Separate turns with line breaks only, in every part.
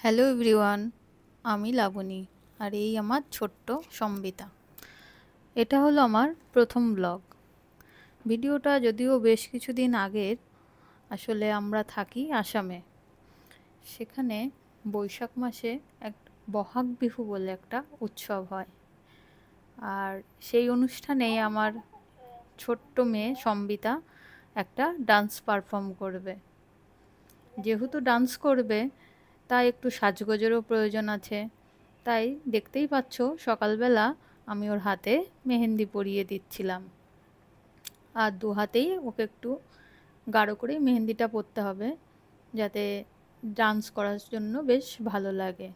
Hello everyone, আমি লাবণী আর এই আমার ছোট্ট সম্বিতা। এটা হলো আমার প্রথম ব্লগ। ভিডিওটা যদিও বেশ কিছুদিন আগের। আসলে আমরা থাকি আসামে। সেখানে বৈশাখ মাসে এক বহাগ বিহু বলে একটা উৎসব হয়। আর সেই অনুষ্ঠানে আমার ছোট্ট মেয়ে সম্বিতা একটা ডান্স পারফর্ম করবে। যেহেতু ডান্স করবে তাই একটু সাজগোজেরও প্রয়োজন আছে। তাই দেখতেই পাচ্ছ সকালবেলা আমি ওর হাতে মেহেন্দি পরিয়ে দিচ্ছিলাম। আর দু হাতেই ওকে একটু গাঢ় করে মেহেন্দিটা পরতে হবে, যাতে ডান্স করার জন্য বেশ ভালো লাগে।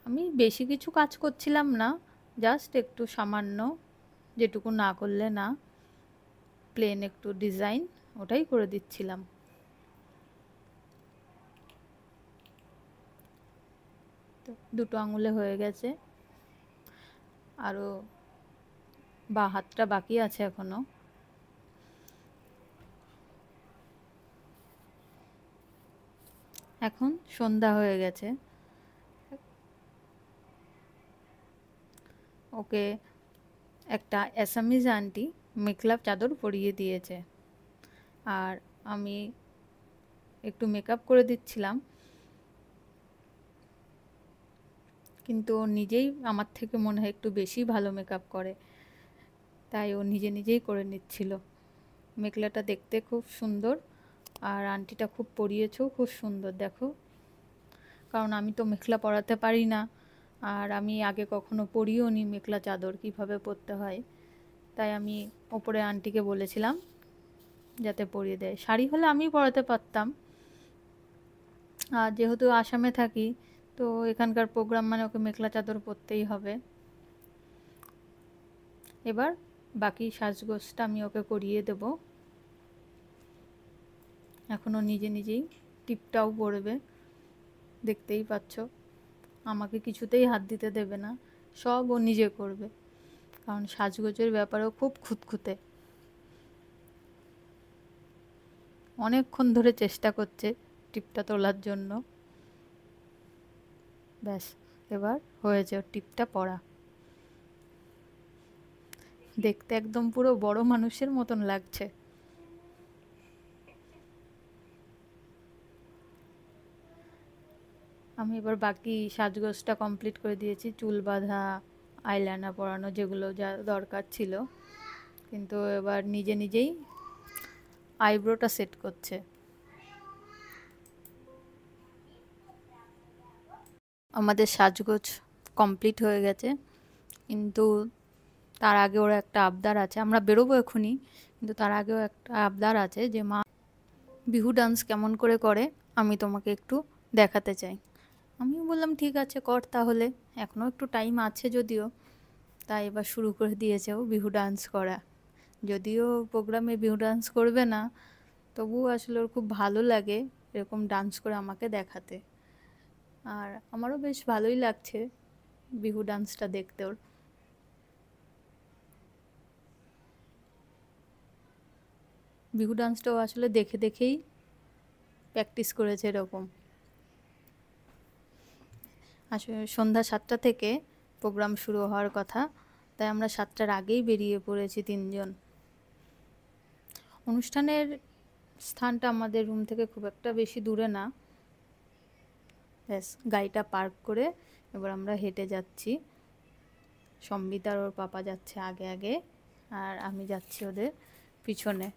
আমি বেশি কিছু কাজ করছিলাম না, জাস্ট একটু সামান্য, যেটুকু না করলে না, প্লেন একটু ডিজাইন ওটাই করে দিচ্ছিলাম। তো দুটো আঙুলে হয়ে গেছে, আরও বা হাতটা বাকি আছে এখনো। এখন সন্ধ্যা হয়ে গেছে। ওকে একটা অ্যাসামিজ আন্টি মেখলা চাদর পরিয়ে দিয়েছে, আর আমি একটু মেকআপ করে দিচ্ছিলাম, কিন্তু ও নিজেই আমার থেকে মনে হয় একটু বেশি ভালো মেকআপ করে, তাই ও নিজে নিজেই করে নিচ্ছিল। মেখলাটা দেখতে খুব সুন্দর, আর আন্টিটা খুব পরিয়েছেও খুব সুন্দর, দেখো। কারণ আমি তো মেখলা পরাতে পারি না, আর আমি আগে কখনো পরিও নি মেখলা চাদর কিভাবে পরতে হয়। তাই আমি ওপরে আন্টিকে বলেছিলাম যাতে পরিয়ে দেয়। শাড়ি হলে আমি পরাতে পারতাম, আর যেহেতু আসামে থাকি তো এখানকার প্রোগ্রাম মানে ওকে মেখলা চাদর পরতেই হবে। এবার বাকি সাজগোজটা আমি ওকে করিয়ে দেব। এখনও নিজে নিজেই টিপটাও পরবে, দেখতেই পাচ্ছ। আমাকে কিছুতেই হাত দিতে দেবে না, সব ও নিজে করবে, কারণ সাজগোজের ব্যাপারেও খুব খুঁতখুঁতে। অনেকক্ষণ ধরে চেষ্টা করছে টিপটা তোলার জন্য। ব্যাস, এবার হয়েছে ওর টিপটা পরা। দেখতে একদম পুরো বড় মানুষের মতন লাগছে। আমি এবার বাকি সাজগোজটা কমপ্লিট করে দিয়েছি, চুল বাঁধা, আইলাইনার পরানো, যেগুলো যা দরকার ছিল। কিন্তু এবার নিজে নিজেই আইব্রোটা সেট করছে। আমাদের সাজগোজ কমপ্লিট হয়ে গেছে, কিন্তু তার আগে ওর একটা আবদার আছে। আমরা বেরোবো এখনই, কিন্তু তার আগেও একটা আবদার আছে যে মা, বিহু ডান্স কেমন করে করে আমি তোমাকে একটু দেখাতে চাই। আমিও বললাম ঠিক আছে কর তাহলে, এখনও একটু টাইম আছে যদিও। তাই এবার শুরু করে দিয়েছে ও বিহু ডান্স করা। যদিও প্রোগ্রামে বিহু ডান্স করবে না, তবুও আসলে ওর খুব ভালো লাগে এরকম ডান্স করে আমাকে দেখাতে। আর আমারও বেশ ভালোই লাগছে বিহু ডান্সটা দেখতে ওর। বিহু ডান্সটাও আসলে দেখে দেখেই প্র্যাকটিস করেছে এরকম। আসলে সন্ধ্যা 7টা থেকে প্রোগ্রাম শুরু হওয়ার কথা, তাই আমরা 7টার আগেই বেরিয়ে পড়েছি তিনজন। অনুষ্ঠানের স্থানটা আমাদের রুম থেকে খুব একটা বেশি দূরে না। ব্যাস, গাড়িটা পার্ক করে এবার আমরা হেঁটে যাচ্ছি। সম্বিতার ওর পাপা যাচ্ছে আগে আগে, আর আমি যাচ্ছি ওদের পিছনে।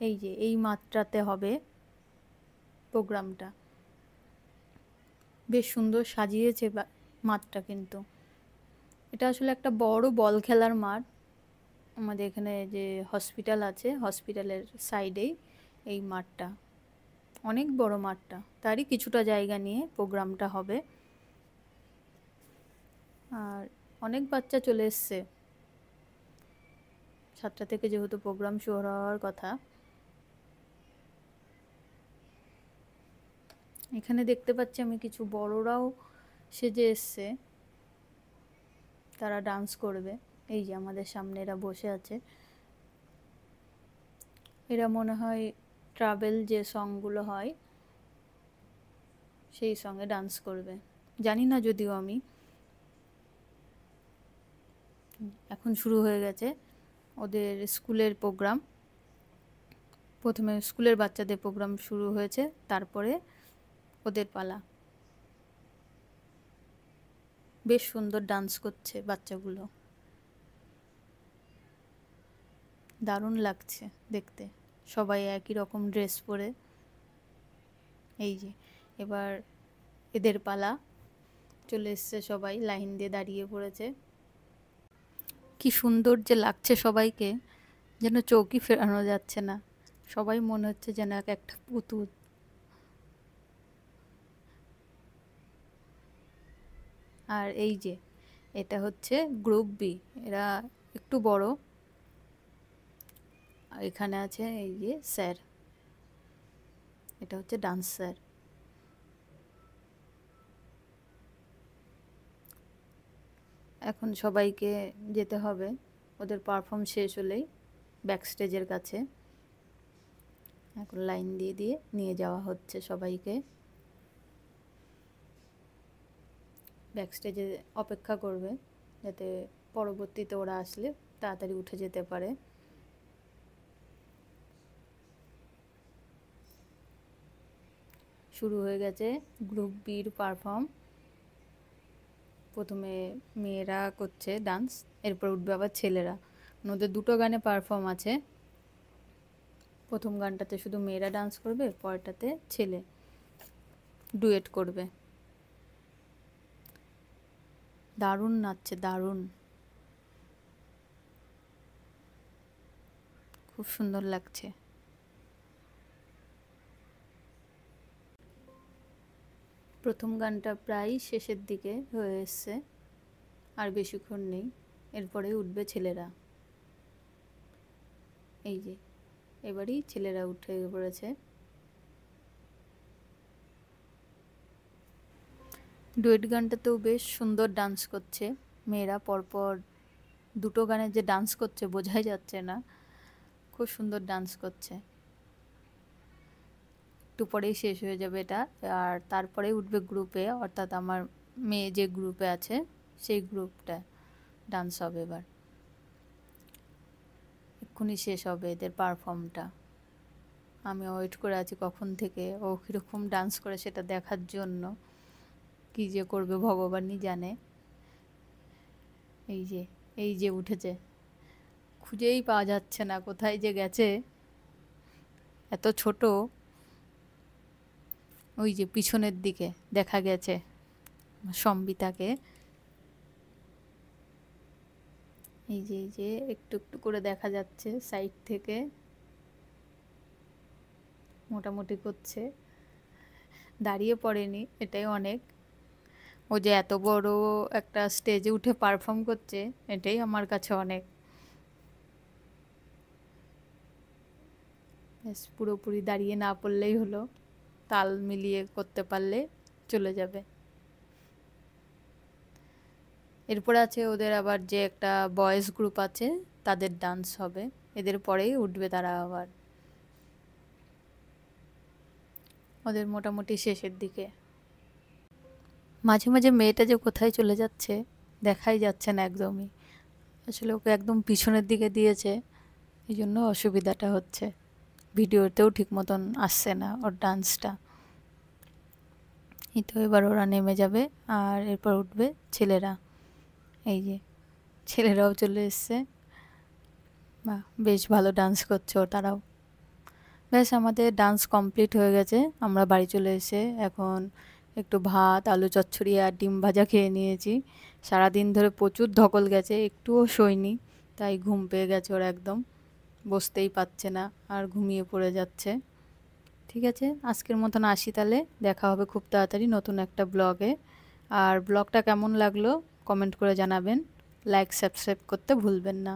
এই যে এই মাত্রাতে হবে প্রোগ্রামটা, বেশ সুন্দর সাজিয়েছে মাঠটা। কিন্তু এটা আসলে একটা বড় বল খেলার মাঠ। আমাদের এখানে যে হসপিটাল আছে, হসপিটালের সাইডেই এই মাঠটা, অনেক বড় মাঠটা, তারই কিছুটা জায়গা নিয়ে প্রোগ্রামটা হবে। আর অনেক বাচ্চা চলে এসছে, 7টা থেকে যেহেতু প্রোগ্রাম শুরু হওয়ার কথা। এখানে দেখতে পাচ্ছি আমি কিছু বড়রাও সেজে এসছে, তারা ডান্স করবে। এই যে আমাদের সামনে এরা বসে আছে, এরা মনে হয় ট্রাভেল যে সংগুলো হয় সেই সঙ্গে ডান্স করবে। জানি না যদিও আমি। এখন শুরু হয়ে গেছে ওদের স্কুলের প্রোগ্রাম। প্রথমে স্কুলের বাচ্চাদের প্রোগ্রাম শুরু হয়েছে, তারপরে ওদের পালা। বেশ সুন্দর ডান্স করছে বাচ্চাগুলো, দারুণ লাগছে দেখতে। সবাই একই রকম ড্রেস পরে। এই যে এবার এদের পালা চলে এসছে, সবাই লাইন দিয়ে দাঁড়িয়ে পড়েছে। কি সুন্দর যে লাগছে সবাইকে, যেন চৌকি ফেরানো যাচ্ছে না। সবাই মনে হচ্ছে যেন এক একটা পুতুল। আর এই যে এটা হচ্ছে গ্রুপ বি, এরা একটু বড়। এখানে আছে এই যে স্যার, এটা হচ্ছে ডান্স স্যার। এখন সবাইকে যেতে হবে, ওদের পারফর্ম শেষ হলেই ব্যাক স্টেজের কাছে। এখন লাইন দিয়ে দিয়ে নিয়ে যাওয়া হচ্ছে সবাইকে। ব্যাক স্টেজে অপেক্ষা করবে, যাতে পরবর্তীতে ওরা আসলে তাড়াতাড়ি উঠে যেতে পারে। শুরু হয়ে গেছে গ্রুপ বির পারফর্ম। প্রথমে মেয়েরা করছে ডান্স, এরপর উঠবে আবার ছেলেরা। ওদের দুটো গানে পারফর্ম আছে। প্রথম গানটাতে শুধু মেয়েরা ডান্স করবে, পরেরটাতে ছেলে ডুয়েট করবে। দারুণ নাচছে, দারুণ, খুব সুন্দর লাগছে। প্রথম গানটা প্রায় শেষের দিকে হয়ে এসছে, আর বেশিক্ষণ নেই, এরপরে উঠবে ছেলেরা। এই যে এবারই ছেলেরা উঠে পড়েছে। ডুয়েট গানটাতেও বেশ সুন্দর ডান্স করছে মেয়েরা, পরপর দুটো গানে যে ডান্স করছে বোঝাই যাচ্ছে না, খুব সুন্দর ডান্স করছে। একটু পরেই শেষ হয়ে যাবে এটা, আর তারপরে উঠবে গ্রুপে, অর্থাৎ আমার মেয়ে যে গ্রুপে আছে সেই গ্রুপটা ডান্স হবে। এবার এক্ষুনি শেষ হবে এদের পারফর্মটা। আমি ওয়েট করে আছি কখন থেকে ও কীরকম ডান্স করে সেটা দেখার জন্য। কি যে করবে ভগবানই জানে। এই যে উঠেছে, খুঁজেই পাওয়া যাচ্ছে না কোথায় যে গেছে, এত ছোট। ওই যে পিছনের দিকে দেখা গেছে সম্বিতাকে। এই যে একটু একটু করে দেখা যাচ্ছে সাইড থেকে, মোটামুটি করছে, দাঁড়িয়ে পড়েনি, এটাই অনেক। ও যে এত বড় একটা স্টেজে উঠে পারফর্ম করছে, এটাই আমার কাছে অনেক। ব্যাস পুরোপুরি দাঁড়িয়ে না পড়লেই হলো, তাল মিলিয়ে করতে পারলে চলে যাবে। এরপর আছে ওদের আবার যে একটা বয়েজ গ্রুপ আছে, তাদের ডান্স হবে, এদের পরেই উঠবে তারা আবার। ওদের মোটামুটি শেষের দিকে। মাঝে মাঝে মেয়েটা যে কোথায় চলে যাচ্ছে দেখাই যাচ্ছে না একদমই। আসলে ওকে একদম পিছনের দিকে দিয়েছে, এই জন্য অসুবিধাটা হচ্ছে, ভিডিওতেও ঠিক মতন আসছে না ওর ডান্সটা। এই তো এবার ওরা নেমে যাবে, আর এরপর উঠবে ছেলেরা। এই যে ছেলেরাও চলে এসছে, বাহ বেশ ভালো ডান্স করছে ও তারাও। ব্যাস আমাদের ডান্স কমপ্লিট হয়ে গেছে, আমরা বাড়ি চলে এসে এখন একটু ভাত, আলু চচ্চড়ি আর ডিম ভাজা খেয়ে নিয়েছি। সারাদিন ধরে প্রচুর ধকল গেছে, একটুও শোয়নি, তাই ঘুম পেয়ে গেছে ওর একদম, বসতেই পারছে না আর ঘুমিয়ে পড়ে যাচ্ছে। ঠিক আছে, আজকের মতন আসি তাহলে, দেখা হবে খুব তাড়াতাড়ি নতুন একটা ব্লগে। আর ব্লগটা কেমন লাগলো কমেন্ট করে জানাবেন, লাইক সাবস্ক্রাইব করতে ভুলবেন না।